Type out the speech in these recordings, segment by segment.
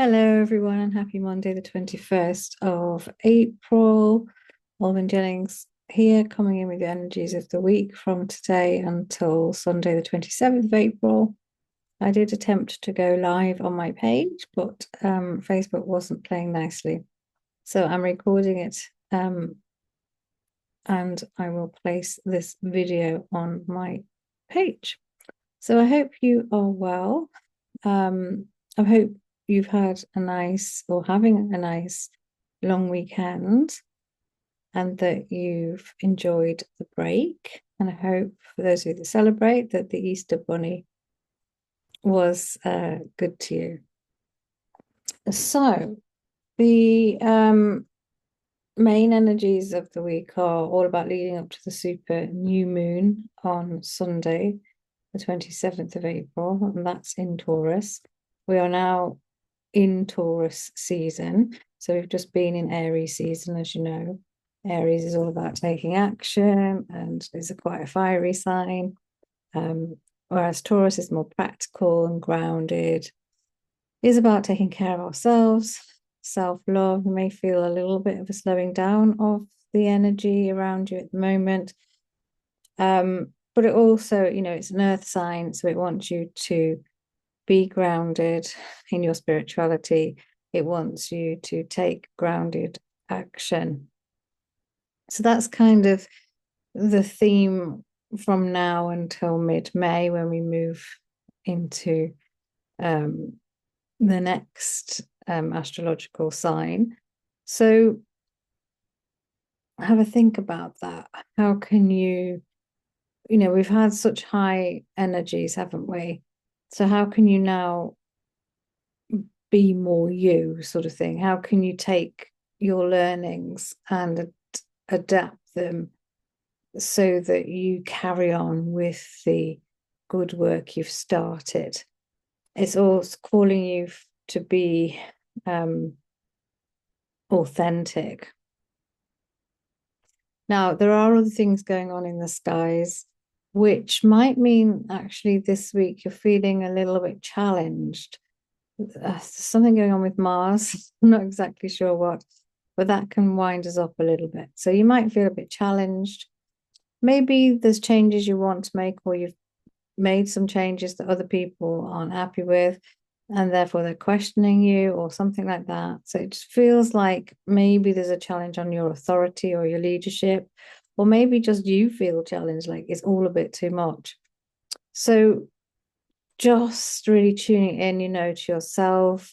Hello, everyone, and happy Monday, the 21st of April. Alvin Jennings here, coming in with the energies of the week from today until Sunday, the 27th of April. I did attempt to go live on my page, but Facebook wasn't playing nicely. So I'm recording it and I will place this video on my page. So I hope you are well. I hope you've had a nice or having a nice long weekend and that you've enjoyed the break. And I hope for those of you that celebrate that the Easter Bunny was good to you. So the main energies of the week are all about leading up to the super new moon on Sunday, the 27th of April, and that's in Taurus. We are now in Taurus season. So we've just been in Aries season, as you know. Aries is all about taking action and is quite a fiery sign. Whereas Taurus is more practical and grounded, is about taking care of ourselves, self-love. You may feel a little bit of a slowing down of the energy around you at the moment. But it also, it's an earth sign, so it wants you to be grounded in your spirituality. It wants you to take grounded action. So that's kind of the theme from now until mid-May, when we move into the next astrological sign. So have a think about that. How can we've had such high energies, haven't we? So how can you now be more you, sort of thing? How can you take your learnings and adapt them so that you carry on with the good work you've started? It's also calling you to be authentic. Now, there are other things going on in the skies, which might mean actually this week you're feeling a little bit challenged. There's something going on with Mars. I'm not exactly sure what, but that can wind us up a little bit. So you might feel a bit challenged. Maybe there's changes you want to make, or you've made some changes that other people aren't happy with, and therefore they're questioning you or something like that. So it just feels like maybe there's a challenge on your authority or your leadership, or maybe just you feel challenged, like it's all a bit too much. So just really tuning in, to yourself,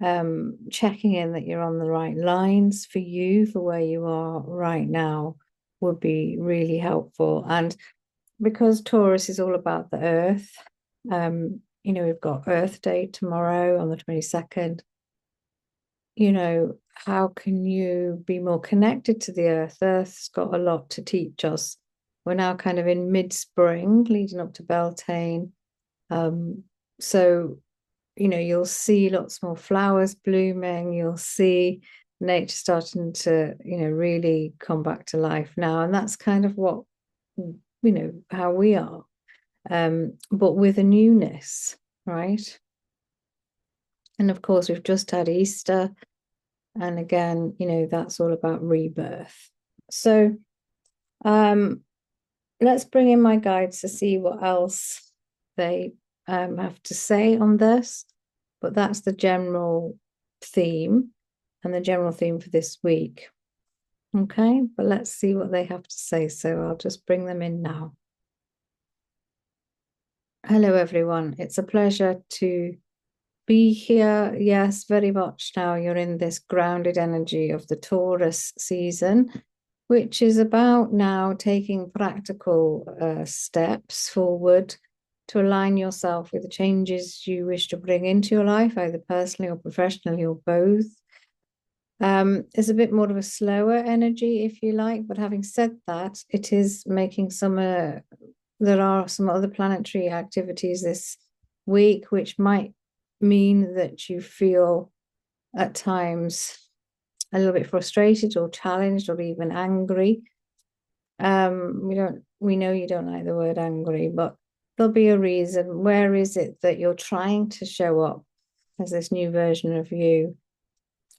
checking in that you're on the right lines for you, for where you are right now, would be really helpful. And because Taurus is all about the earth, we've got Earth Day tomorrow on the 22nd. How can you be more connected to the earth? Earth's got a lot to teach us. We're now kind of in mid-spring, leading up to Beltane. So, you'll see lots more flowers blooming. You'll see nature starting to, really come back to life now. And that's kind of what, how we are, but with a newness, right? And of course, we've just had Easter. And again, that's all about rebirth. So let's bring in my guides to see what else they have to say on this. But that's the general theme and the general theme for this week. Okay, but let's see what they have to say. So I'll just bring them in now. Hello, everyone. It's a pleasure to be here. Yes, very much now you're in this grounded energy of the Taurus season, which is about now taking practical steps forward to align yourself with the changes you wish to bring into your life, either personally or professionally or both. It's a bit more of a slower energy, if you like, but having said that, it is making there are some other planetary activities this week, which might mean that you feel at times a little bit frustrated or challenged or even angry. We know you don't like the word angry, but there'll be a reason. Where is it that you're trying to show up as this new version of you?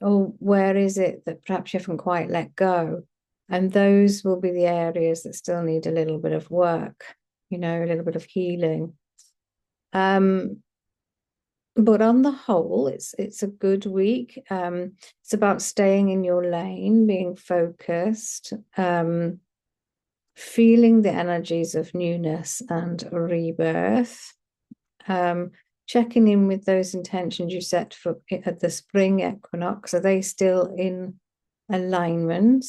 Or where is it that perhaps you haven't quite let go? And those will be the areas that still need a little bit of work, a little bit of healing. But on the whole, it's a good week. It's about staying in your lane, being focused, feeling the energies of newness and rebirth. Checking in with those intentions you set for at the spring equinox. Are they still in alignment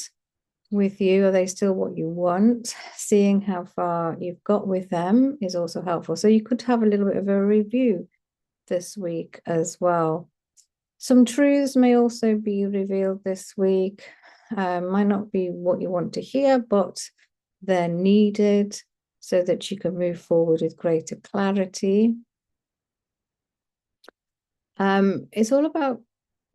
with you? Are they still what you want? Seeing how far you've got with them is also helpful. So you could have a little bit of a review this week as well. Some truths may also be revealed this week. Might not be what you want to hear, but they're needed so that you can move forward with greater clarity. It's all about,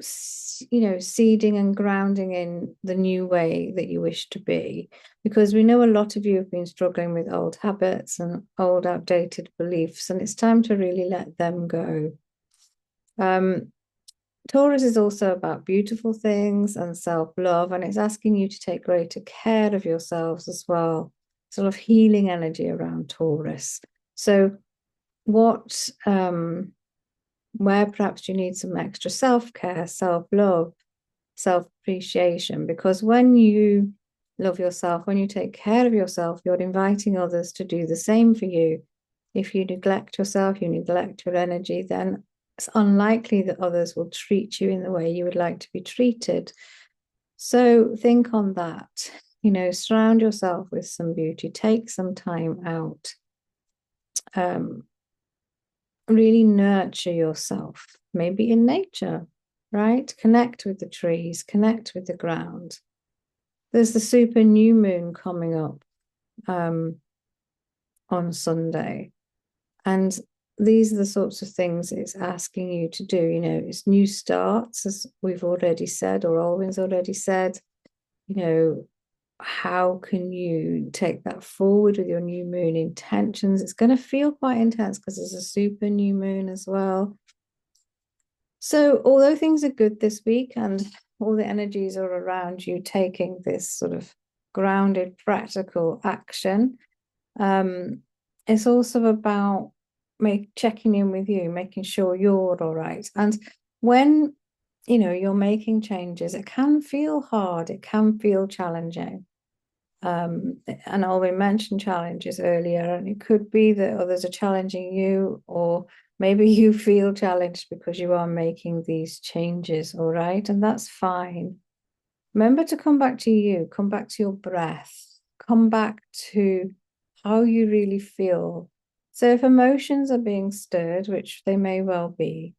seeding and grounding in the new way that you wish to be, because we know a lot of you have been struggling with old habits and old outdated beliefs, and it's time to really let them go. Taurus is also about beautiful things and self-love, and it's asking you to take greater care of yourselves as well. Sort of healing energy around Taurus. So where perhaps you need some extra self-care, self-love, self-appreciation, because when you love yourself, when you take care of yourself, you're inviting others to do the same for you. If you neglect yourself, you neglect your energy, then it's unlikely that others will treat you in the way you would like to be treated. So think on that, surround yourself with some beauty, take some time out. Really nurture yourself, maybe in nature, right? Connect with the trees, connect with the ground. There's the super new moon coming up on Sunday. And these are the sorts of things it's asking you to do. It's new starts, as we've already said, or Alwyn's already said. How can you take that forward with your new moon intentions? It's going to feel quite intense because there's a super new moon as well. So although things are good this week and all the energies are around you taking this sort of grounded, practical action, it's also about checking in with you, making sure you're all right. And when you're making changes, it can feel hard, it can feel challenging. And Alwyn mentioned challenges earlier, and it could be that others are challenging you, or maybe you feel challenged because you are making these changes, all right? And that's fine. Remember to come back to you, come back to your breath, come back to how you really feel. So if emotions are being stirred, which they may well be,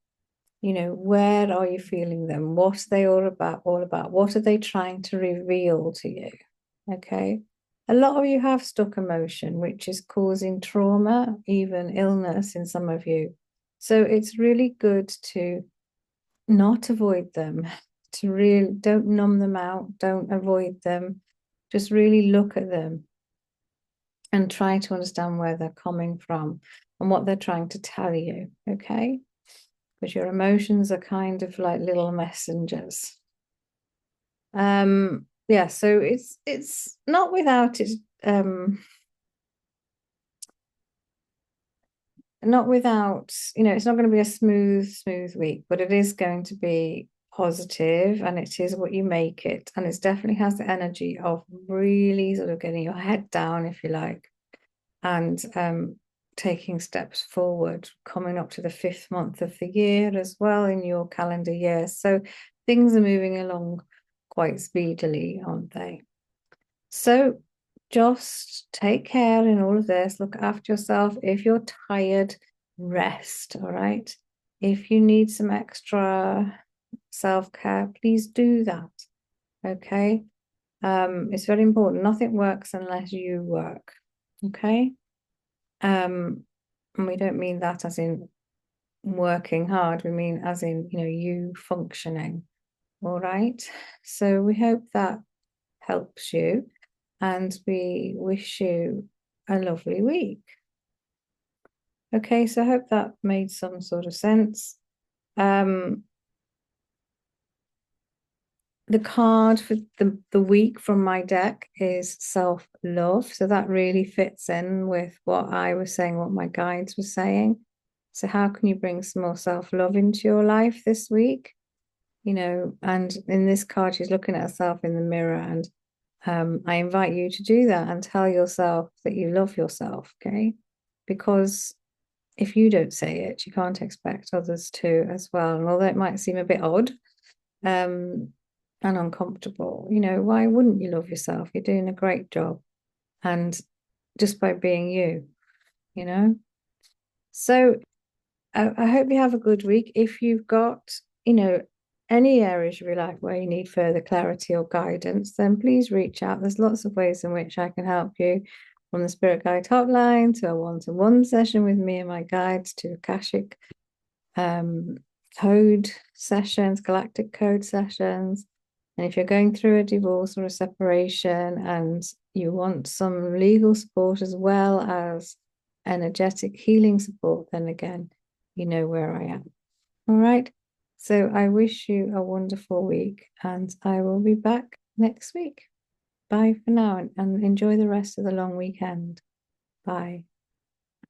where are you feeling them? What are they all about? What are they trying to reveal to you? Okay. A lot of you have stuck emotion, which is causing trauma, even illness in some of you. So it's really good to not avoid them, to really don't numb them out, don't avoid them. Just really look at them and try to understand where they're coming from and what they're trying to tell you. Okay. Because your emotions are kind of like little messengers. Yeah, so it's not without it, not without, it's not going to be a smooth week, but it is going to be positive, and it is what you make it. And it definitely has the energy of really sort of getting your head down, if you like, and taking steps forward, coming up to the 5th month of the year as well in your calendar year. So things are moving along quite speedily, aren't they? So just take care in all of this. Look after yourself. If you're tired, rest, all right? If you need some extra self-care, please do that, okay? It's very important. Nothing works unless you work, okay? And we don't mean that as in working hard. We mean as in, you functioning, all right? So we hope that helps you, and we wish you a lovely week. Okay, so I hope that made some sort of sense. Um, the card for the week from my deck is self-love. So that really fits in with what I was saying, what my guides were saying. So how can you bring some more self-love into your life this week? And in this card, she's looking at herself in the mirror, and I invite you to do that and tell yourself that you love yourself, okay? Because if you don't say it, you can't expect others to as well. And although it might seem a bit odd, um, and uncomfortable, why wouldn't you love yourself? You're doing a great job. And just by being you, you know? So I hope you have a good week. If you've got, any areas of your life where you need further clarity or guidance, then please reach out. There's lots of ways in which I can help you, from the Spirit Guide hotline to a one-to-one session with me and my guides to Akashic code sessions, galactic code sessions. And if you're going through a divorce or a separation and you want some legal support as well as energetic healing support, then again, you know where I am. All right. So I wish you a wonderful week, and I will be back next week. Bye for now, and enjoy the rest of the long weekend. Bye.